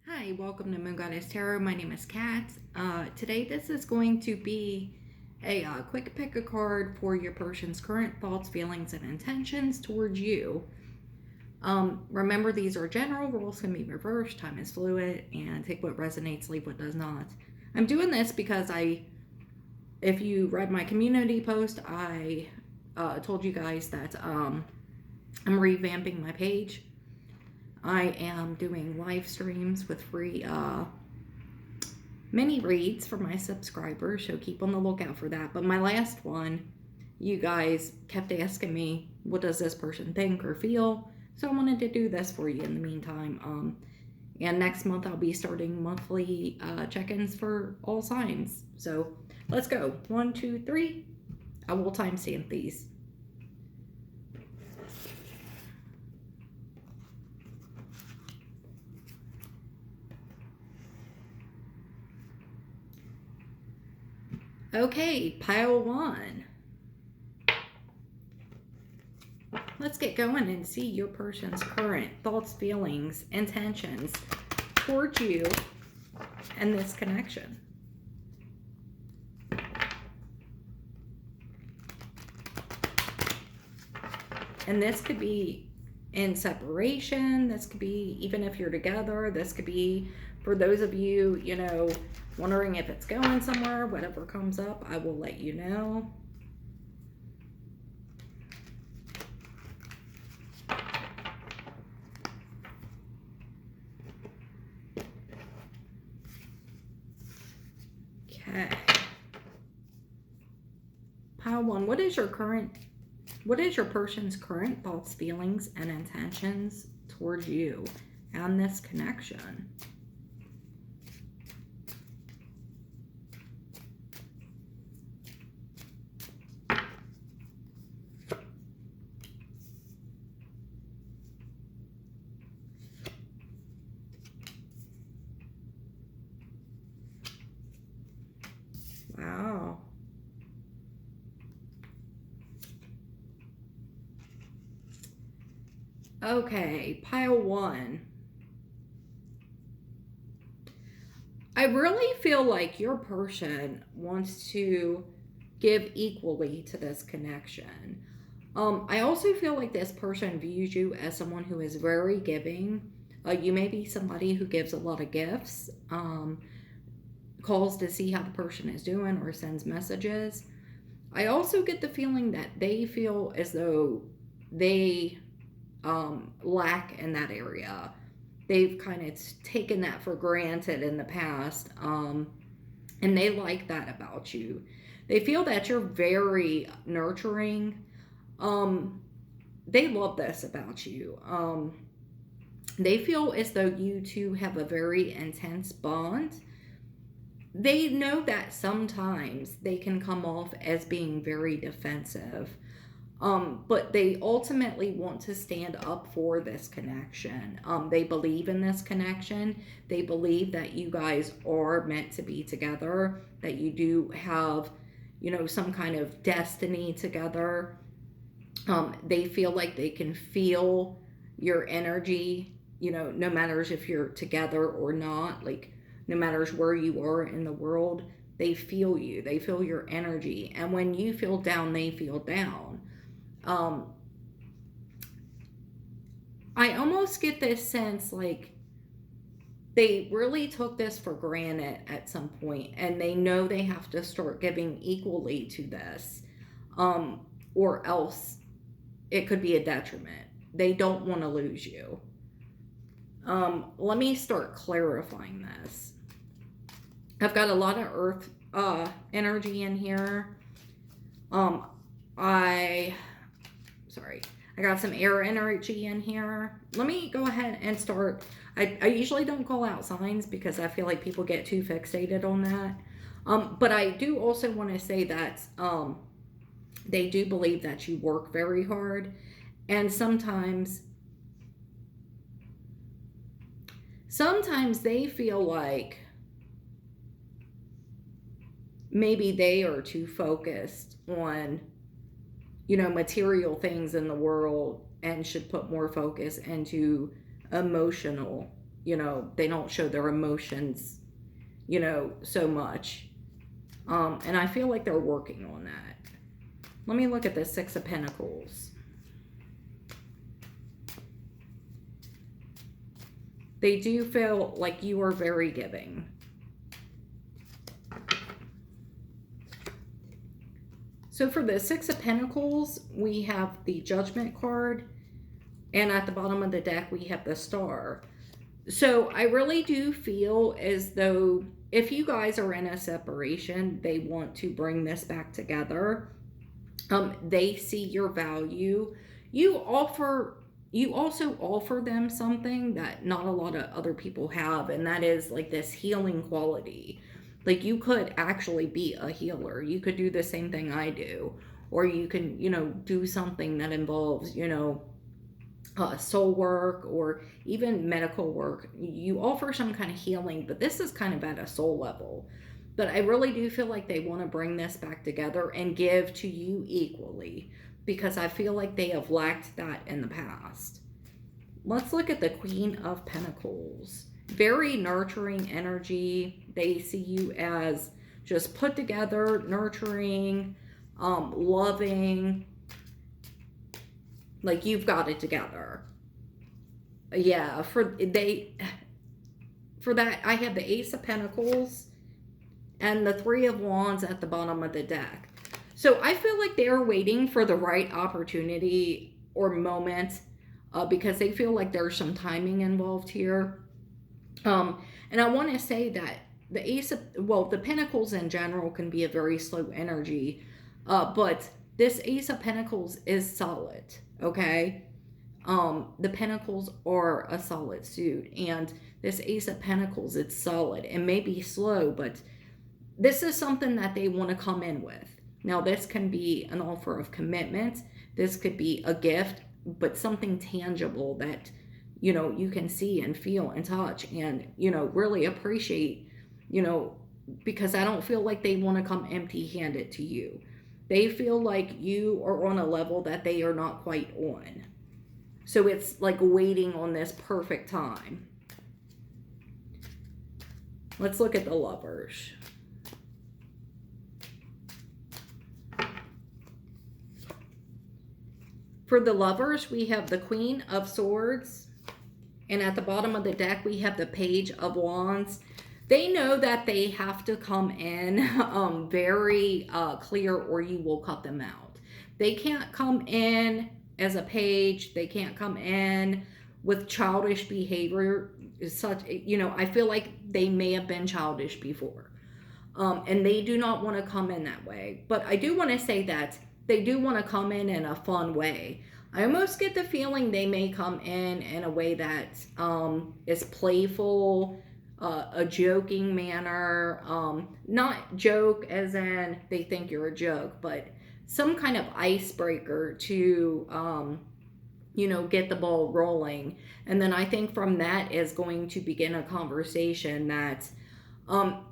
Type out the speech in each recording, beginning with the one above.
Hi, welcome to Moon Goddess Tarot. My name is Kat. Today, this is going to be a quick pick a card for your person's current thoughts, feelings, and intentions towards you. Remember, these are general rules, can be reversed, time is fluid, and take what resonates, leave what does not. I'm doing this because if you read my community post, I told you guys that I'm revamping my page. I am doing live streams with free mini reads for my subscribers, so keep on the lookout for that. But my last one, you guys kept asking me, what does this person think or feel? So I wanted to do this for you in the meantime. And next month I'll be starting monthly check-ins for all signs. So let's go. 1, 2, 3. I will timestamp these. Okay, pile 1. Let's get going and see your person's current thoughts, feelings, intentions towards you and this connection. And this could be in separation. This could be even if you're together. This could be for those of you, wondering if it's going somewhere. Whatever comes up, I will let you know. Okay. Pile 1, what is your person's current thoughts, feelings, and intentions towards you and this connection? Wow. Okay, pile 1. I really feel like your person wants to give equally to this connection. I also feel like this person views you as someone who is very giving. You may be somebody who gives a lot of gifts, calls to see how the person is doing, or sends messages. I also get the feeling that they feel as though they lack in that area. They've kind of taken that for granted in the past, and they like that about you. They feel that you're very nurturing. They love this about you. They feel as though you two have a very intense bond. They know that sometimes they can come off as being very defensive. But they ultimately want to stand up for this connection. They believe in this connection. They believe that you guys are meant to be together, that you do have, some kind of destiny together. They feel like they can feel your energy, no matter if you're together or not, like no matter where you are in the world, they feel you, they feel your energy. And when you feel down, they feel down. I almost get this sense like they really took this for granted at some point, and they know they have to start giving equally to this, or else it could be a detriment. They don't want to lose you. Let me start clarifying this. I've got a lot of earth energy in here. I got some air energy in here. Let me go ahead and start. I usually don't call out signs because I feel like people get too fixated on that. But I do also want to say that they do believe that you work very hard. And sometimes they feel like maybe they are too focused on material things in the world and should put more focus into emotional they don't show their emotions, so much. And I feel like they're working on that. Let me look at the Six of Pentacles. They do feel like you are very giving. So for the Six of Pentacles, we have the Judgment card. And at the bottom of the deck, we have the Star. So I really do feel as though if you guys are in a separation, they want to bring this back together. They see your value. You also offer them something that not a lot of other people have, and that is like this healing quality. Like you could actually be a healer. You could do the same thing I do, or you can, do something that involves, soul work or even medical work. You offer some kind of healing, but this is kind of at a soul level. But I really do feel like they want to bring this back together and give to you equally, because I feel like they have lacked that in the past. Let's look at the Queen of Pentacles. Very nurturing energy. They see you as just put together, nurturing, loving, like you've got it together. Yeah, for that, I have the Ace of Pentacles and the Three of Wands at the bottom of the deck. So I feel like they're waiting for the right opportunity or moment, because they feel like there's some timing involved here. And I want to say that the Pentacles in general can be a very slow energy, but this Ace of Pentacles is solid, okay? The Pentacles are a solid suit, and this Ace of Pentacles, it's solid. It may be slow, but this is something that they want to come in with. Now, this can be an offer of commitment. This could be a gift, but something tangible that, you can see and feel and touch and, really appreciate, because I don't feel like they want to come empty-handed to you. They feel like you are on a level that they are not quite on. So it's like waiting on this perfect time. Let's look at the Lovers. For the Lovers, we have the Queen of Swords. And at the bottom of the deck, we have the Page of Wands. They know that they have to come in very clear, or you will cut them out. They can't come in as a page. They can't come in with childish behavior. I feel like they may have been childish before. And they do not want to come in that way. But I do want to say that they do want to come in a fun way. I almost get the feeling they may come in a way that is playful, a joking manner, not joke as in they think you're a joke, but some kind of icebreaker to, get the ball rolling. And then I think from that is going to begin a conversation that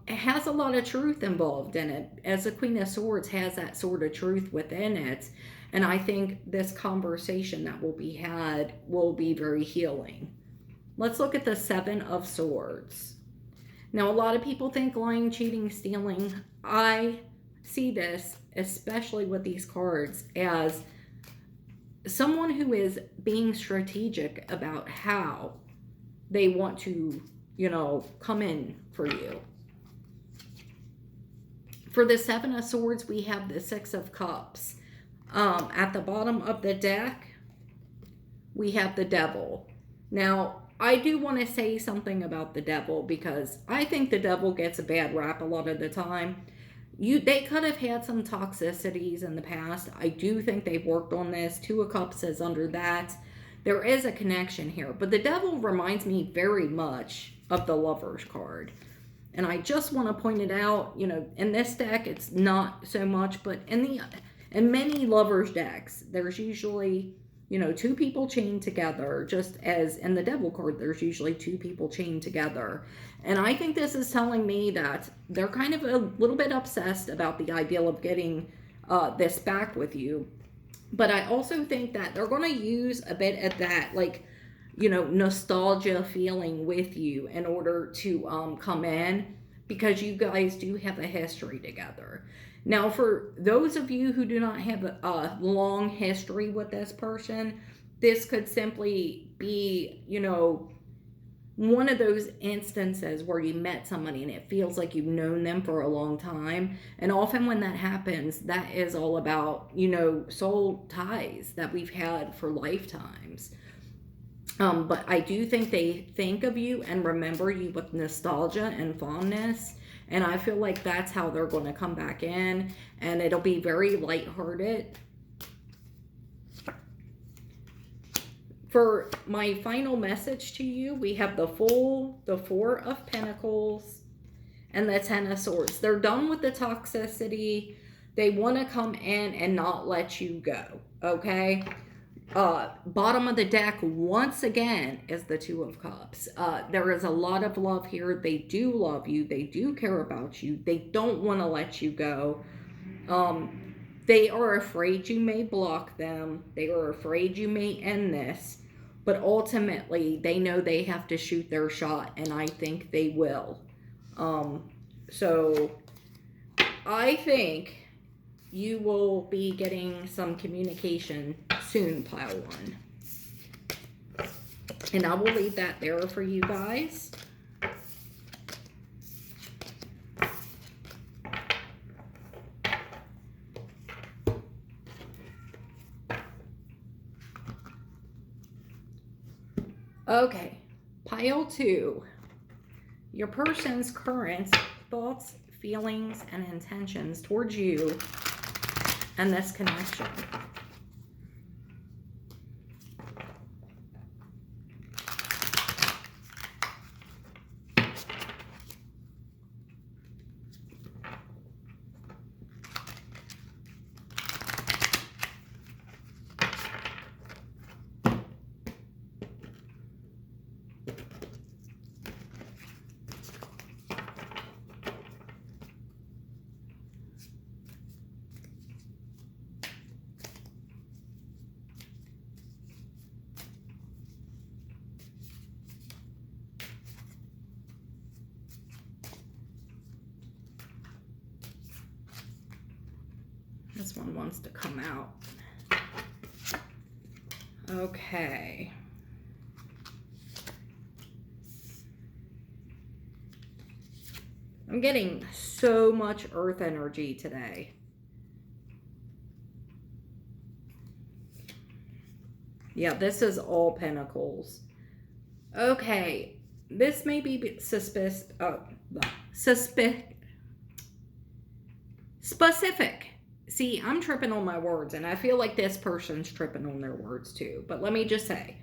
has a lot of truth involved in it, as the Queen of Swords has that sort of truth within it. And I think this conversation that will be had will be very healing. Let's look at the Seven of Swords. Now, a lot of people think lying, cheating, stealing. I see this, especially with these cards, as someone who is being strategic about how they want to, come in for you. For the Seven of Swords, we have the Six of Cups. At the bottom of the deck, we have the Devil. Now, I do want to say something about the Devil, because I think the Devil gets a bad rap a lot of the time. They could have had some toxicities in the past. I do think they've worked on this. Two of Cups is under that. There is a connection here. But the Devil reminds me very much of the Lovers card. And I just want to point it out, in this deck, it's not so much, but in many Lovers decks, there's usually, two people chained together, just as in the Devil card, there's usually two people chained together. And I think this is telling me that they're kind of a little bit obsessed about the ideal of getting this back with you. But I also think that they're going to use a bit of that, nostalgia feeling with you in order to come in, because you guys do have a history together. Now, for those of you who do not have a long history with this person, this could simply be, one of those instances where you met somebody and it feels like you've known them for a long time. And often when that happens, that is all about, soul ties that we've had for lifetimes. But I do think they think of you and remember you with nostalgia and fondness. And I feel like that's how they're going to come back in. And it'll be very lighthearted. For my final message to you, we have the Fool, the Four of Pentacles, and the Ten of Swords. They're done with the toxicity. They want to come in and not let you go, okay? Bottom of the deck, once again, is the Two of Cups. There is a lot of love here. They do love you. They do care about you. They don't want to let you go. They are afraid you may block them. They are afraid you may end this. But ultimately, they know they have to shoot their shot, and I think they will. So, I think you will be getting some communication soon, Pile 1. And I will leave that there for you guys. Okay, Pile 2. Your person's current thoughts, feelings, and intentions towards you and this connection. This one wants to come out. Okay. I'm getting so much earth energy today. Yeah, this is all pentacles. Okay. This may be specific. See, I'm tripping on my words, and I feel like this person's tripping on their words too. But let me just say,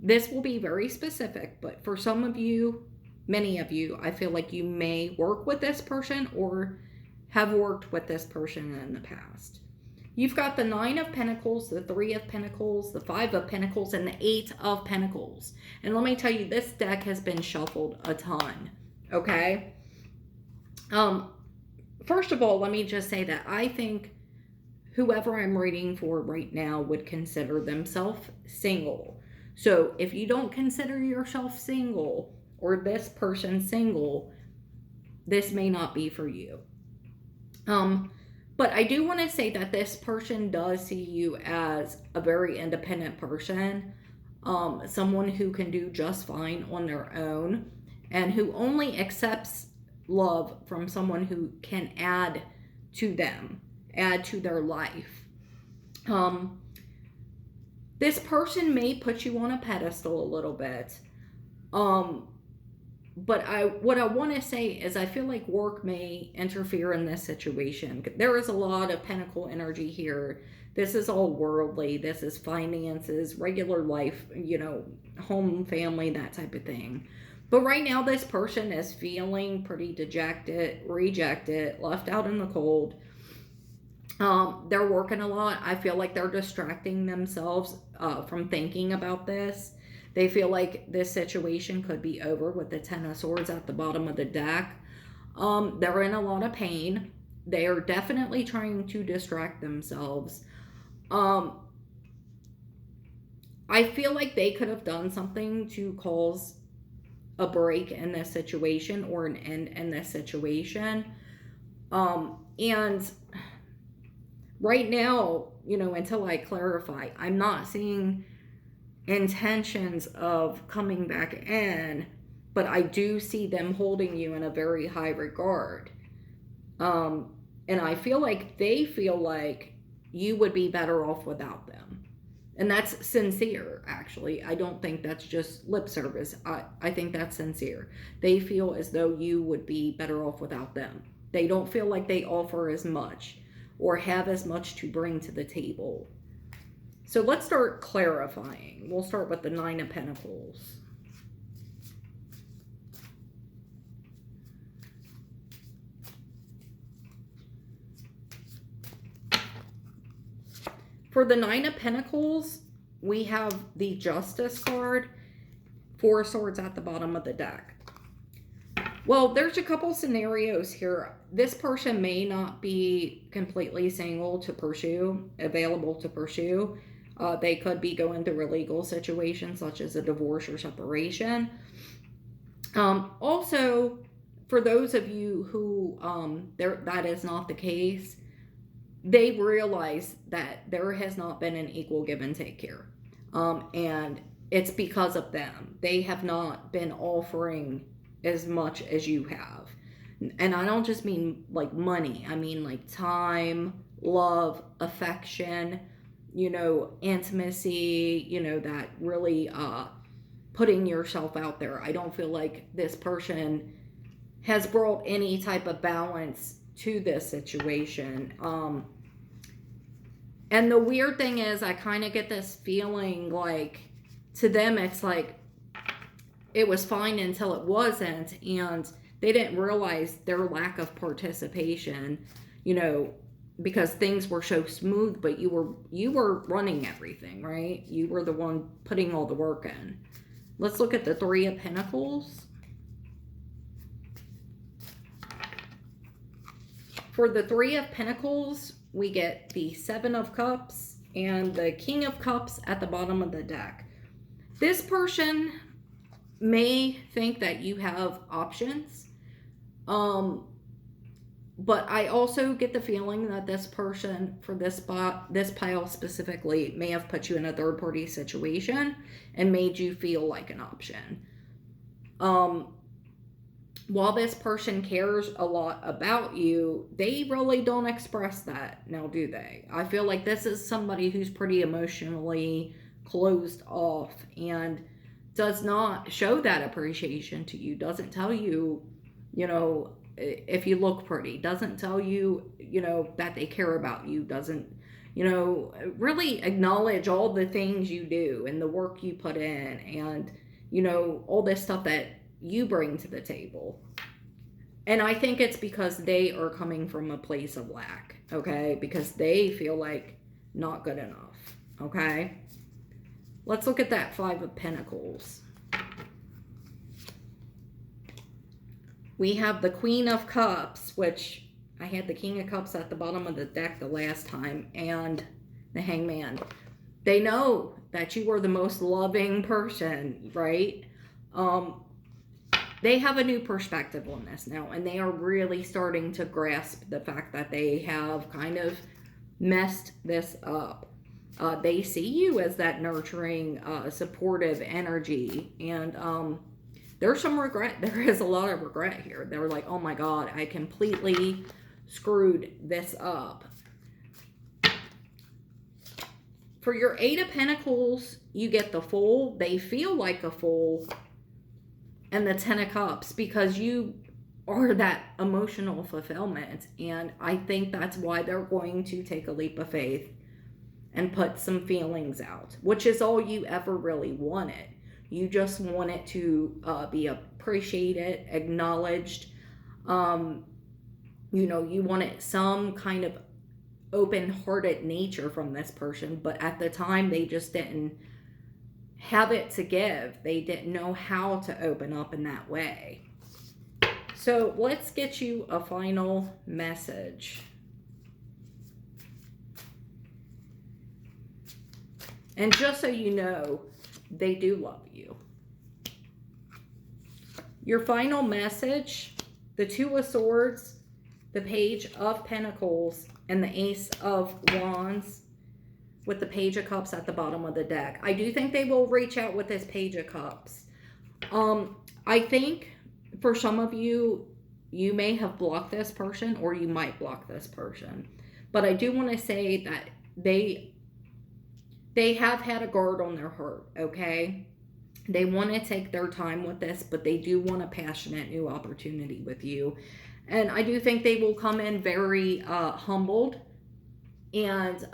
this will be very specific, but for some of you, many of you, I feel like you may work with this person or have worked with this person in the past. You've got the Nine of Pentacles, the Three of Pentacles, the Five of Pentacles, and the Eight of Pentacles. And let me tell you, this deck has been shuffled a ton, okay? First of all, let me just say that I think whoever I'm reading for right now would consider themselves single. So if you don't consider yourself single or this person single, this may not be for you. But I do want to say that this person does see you as a very independent person, someone who can do just fine on their own, and who only accepts love from someone who can add to them, add to their life. This person may put you on a pedestal a little bit. But what I want to say is I feel like work may interfere in this situation. There is a lot of pentacle energy here. This is all worldly. This is finances, regular life, home, family, that type of thing. But right now, this person is feeling pretty dejected, rejected, left out in the cold. They're working a lot. I feel like they're distracting themselves from thinking about this. They feel like this situation could be over with the Ten of Swords at the bottom of the deck. They're in a lot of pain. They are definitely trying to distract themselves. I feel like they could have done something to cause a break in this situation or an end in this situation. And right now, until I clarify, I'm not seeing intentions of coming back in, but I do see them holding you in a very high regard. And I feel like they feel like you would be better off without them. And that's sincere, actually. I don't think that's just lip service. I think that's sincere. They feel as though you would be better off without them. They don't feel like they offer as much or have as much to bring to the table. So let's start clarifying. We'll start with the Nine of Pentacles. For the Nine of Pentacles, we have the Justice card, Four of Swords at the bottom of the deck. Well, there's a couple scenarios here. This person may not be completely single to pursue, available to pursue. They could be going through a legal situation such as a divorce or separation. Also, for those of you who that is not the case, they realize that there has not been an equal give and take here. And it's because of them. They have not been offering as much as you have. And I don't just mean like money. I mean like time, love, affection, intimacy, that really putting yourself out there. I don't feel like this person has brought any type of balance to this situation. And the weird thing is, I kind of get this feeling like to them, it's like it was fine until it wasn't. And they didn't realize their lack of participation, because things were so smooth, but you were running everything, right? You were the one putting all the work in. Let's look at the Three of Pentacles. For the Three of Pentacles, we get the Seven of Cups and the King of Cups at the bottom of the deck. This person may think that you have options, but I also get the feeling that this person, for this pile specifically, may have put you in a third-party situation and made you feel like an option. While this person cares a lot about you, they really don't express that now, do they? I feel like this is somebody who's pretty emotionally closed off and does not show that appreciation to you, doesn't tell you, if you look pretty, doesn't tell you, that they care about you, doesn't, really acknowledge all the things you do and the work you put in and, all this stuff that you bring to the table. And I think it's because they are coming from a place of lack, okay? Because they feel like not good enough, okay? Let's look at that Five of Pentacles. We have the Queen of Cups, which I had the King of Cups at the bottom of the deck the last time, and the Hangman. They know that you are the most loving person, right? They have a new perspective on this now, and they are really starting to grasp the fact that they have kind of messed this up. They see you as that nurturing, supportive energy, and there's some regret. There is a lot of regret here. They're like, oh my God, I completely screwed this up. For your Eight of Pentacles, you get the Fool. They feel like a fool. And the Ten of Cups, because you are that emotional fulfillment. And I think that's why they're going to take a leap of faith and put some feelings out, which is all you ever really wanted. You just want it to be appreciated, acknowledged. You wanted some kind of open-hearted nature from this person, but at the time they just didn't have it to give. They didn't know how to open up in that way. So let's get you a final message. And just so you know, they do love you. Your final message, the Two of Swords, the Page of Pentacles, and the Ace of Wands with the Page of Cups at the bottom of the deck. I do think they will reach out with this Page of Cups. I think for some of you, you may have blocked this person or you might block this person. But I do want to say that they have had a guard on their heart, okay? They want to take their time with this, but they do want a passionate new opportunity with you. And I do think they will come in very humbled and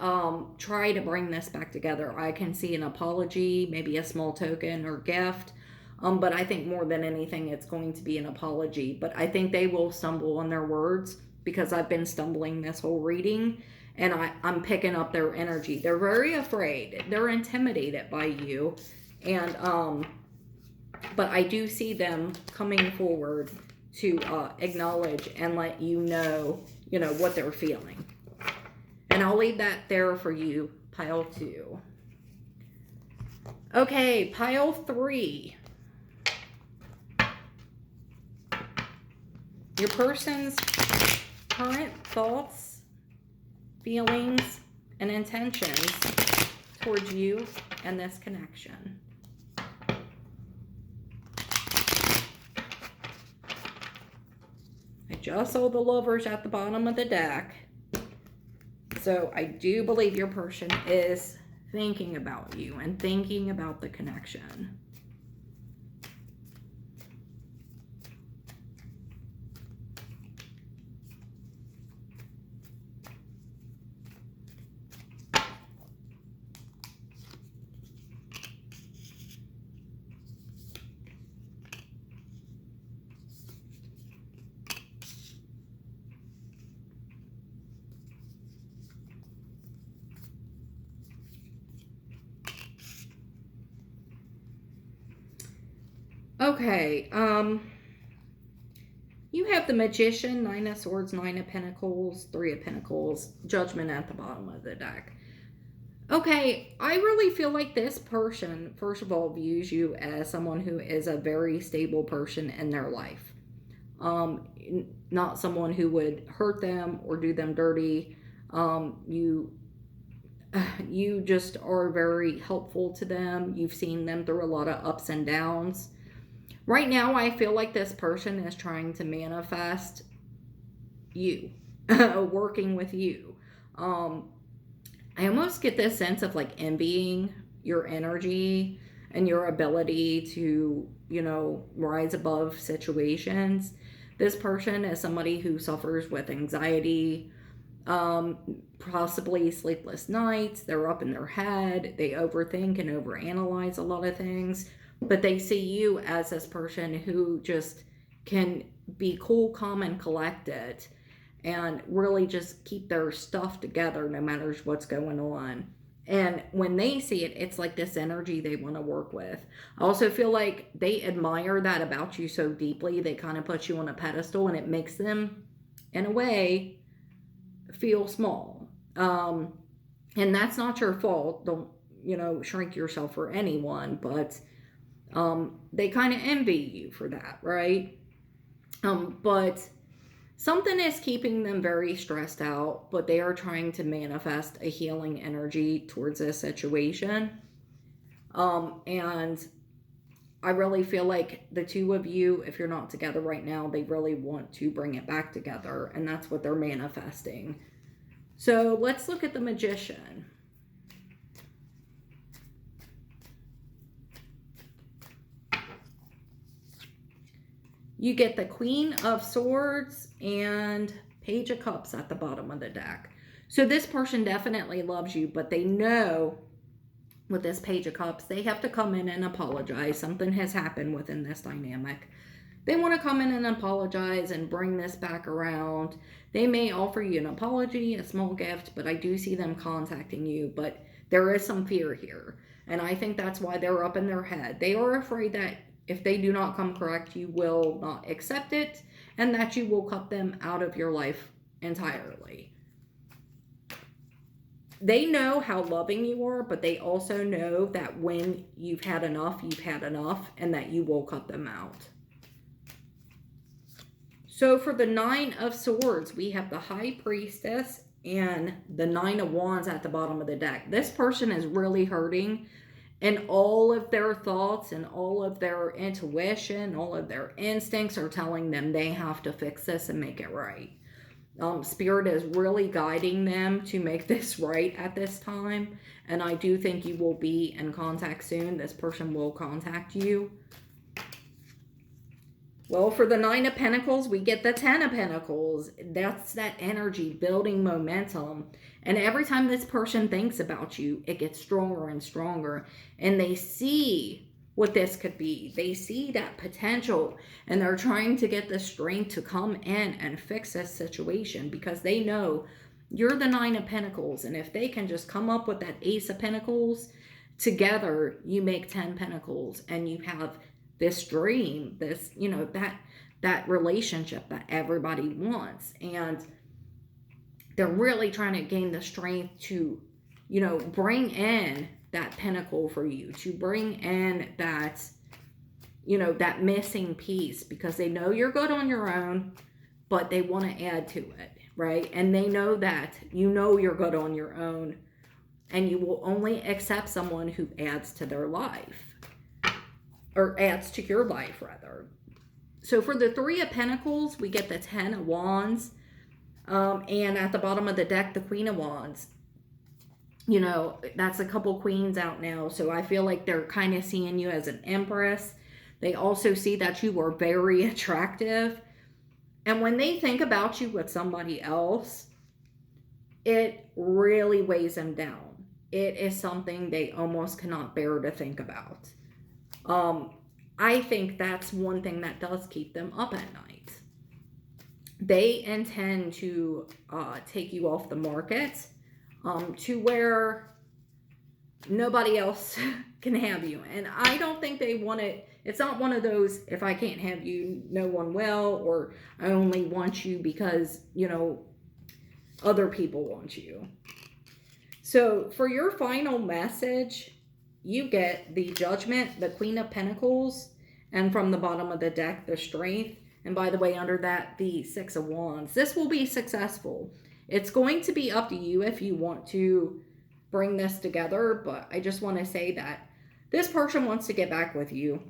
try to bring this back together. I can see an apology, maybe a small token or gift. But I think more than anything, it's going to be an apology. But I think they will stumble on their words because I've been stumbling this whole reading. And I'm picking up their energy. They're very afraid. They're intimidated by you. And, but I do see them coming forward to acknowledge and let you know, what they're feeling. And I'll leave that there for you, pile 2. Okay, pile 3. Your person's current thoughts, feelings, and intentions towards you and this connection. I just saw the Lovers at the bottom of the deck. So I do believe your person is thinking about you and thinking about the connection. Okay, you have the Magician, 9 of Swords, 9 of Pentacles, 3 of Pentacles, Judgment at the bottom of the deck. Okay, I really feel like this person, first of all, views you as someone who is a very stable person in their life. Not someone who would hurt them or do them dirty. You just are very helpful to them. You've seen them through a lot of ups and downs. Right now, I feel like this person is trying to manifest you, working with you. I almost get this sense of like envying your energy and your ability to, rise above situations. This person is somebody who suffers with anxiety, possibly sleepless nights. They're up in their head. They overthink and overanalyze a lot of things. But they see you as this person who just can be cool, calm, and collected and really just keep their stuff together no matter what's going on. And when they see it, it's like this energy they want to work with. I also feel like they admire that about you so deeply. They kind of put you on a pedestal and it makes them, in a way, feel small. And that's not your fault. Don't, shrink yourself for anyone, but they kind of envy you for that, right? But something is keeping them very stressed out, but they are trying to manifest a healing energy towards this situation. And I really feel like the two of you, if you're not together right now, they really want to bring it back together, and that's what they're manifesting. So let's look at the Magician. You get the Queen of Swords and Page of Cups at the bottom of the deck. So this person definitely loves you, but they know with this Page of Cups, they have to come in and apologize. Something has happened within this dynamic. They want to come in and apologize and bring this back around. They may offer you an apology, a small gift, but I do see them contacting you. But there is some fear here. And I think that's why they're up in their head. They are afraid that if they do not come correct, you will not accept it, and that you will cut them out of your life entirely. they know how loving you are, but they also know that when you've had enough, and that you will cut them out. So for the Nine of Swords, we have the High Priestess and the Nine of Wands at the bottom of the deck. This person is really hurting, and all of their thoughts and all of their intuition, all of their instincts are telling them they have to fix this and make it right. Spirit is really guiding them to make this right at this time. And I do think you will be in contact soon. This person will contact you. Well, for the Nine of Pentacles, we get the Ten of Pentacles. That's that energy, building momentum. And every time this person thinks about you, it gets stronger and stronger. And they see what this could be. They see that potential, and they're trying to get the strength to come in and fix this situation, because they know you're the Nine of Pentacles. And if they can just come up with that Ace of Pentacles, together you make 10 Pentacles, and you have this dream, this, you know, that relationship that everybody wants. And they're really trying to gain the strength to, you know, bring in that pentacle for you, to bring in that, you know, that missing piece, because they know you're good on your own, but they want to add to it, right? And they know that you know you're good on your own, and you will only accept someone who adds to their life, or adds to your life, rather. So for the Three of Pentacles, we get the Ten of Wands, and at the bottom of the deck, the Queen of Wands. You know, that's a couple queens out now, so I feel like they're kind of seeing you as an empress. They also see that you are very attractive, and when they think about you with somebody else, it really weighs them down. It is something they almost cannot bear to think about. I think that's one thing that does keep them up at night. They intend to take you off the market, to where nobody else can have you. And I don't think they want it. It's not one of those, if I can't have you, no one will, or I only want you because, you know, other people want you. So for your final message, you get the Judgment, the Queen of Pentacles, and from the bottom of the deck, the Strength. And by the way, under that, the Six of Wands. This will be successful. It's going to be up to you if you want to bring this together, but I just want to say that this person wants to get back with you.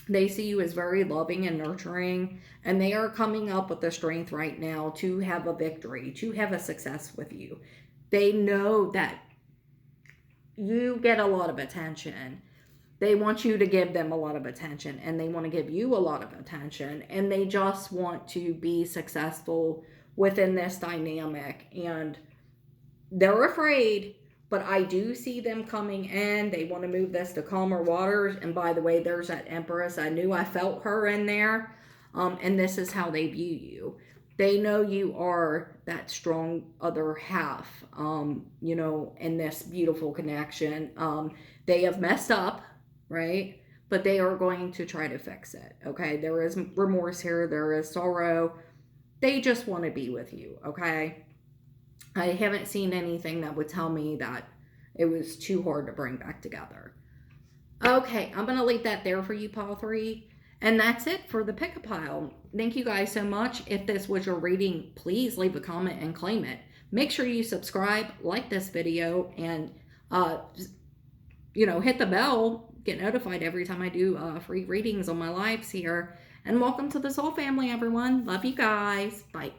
They see you as very loving and nurturing, and they are coming up with the strength right now to have a victory, to have a success with you. They know that you get a lot of attention. They want you to give them a lot of attention, and they want to give you a lot of attention, and they just want to be successful within this dynamic. And they're afraid, but I do see them coming in. They want to move this to calmer waters. And by the way, there's that Empress. I knew I felt her in there. And this is how they view you. They know you are that strong other half, you know, in this beautiful connection. They have messed up, right? But they are going to try to fix it, okay? There is remorse here. There is sorrow. They just want to be with you, okay? I haven't seen anything that would tell me that it was too hard to bring back together. Okay, I'm going to leave that there for you, pile 3. And that's it for the pick-a-pile. Thank you guys so much. If this was your reading, please leave a comment and claim it. Make sure you subscribe, like this video, and, you know, hit the bell. Get notified every time I do free readings on my lives here. And welcome to the Soul Family, everyone. Love you guys. Bye.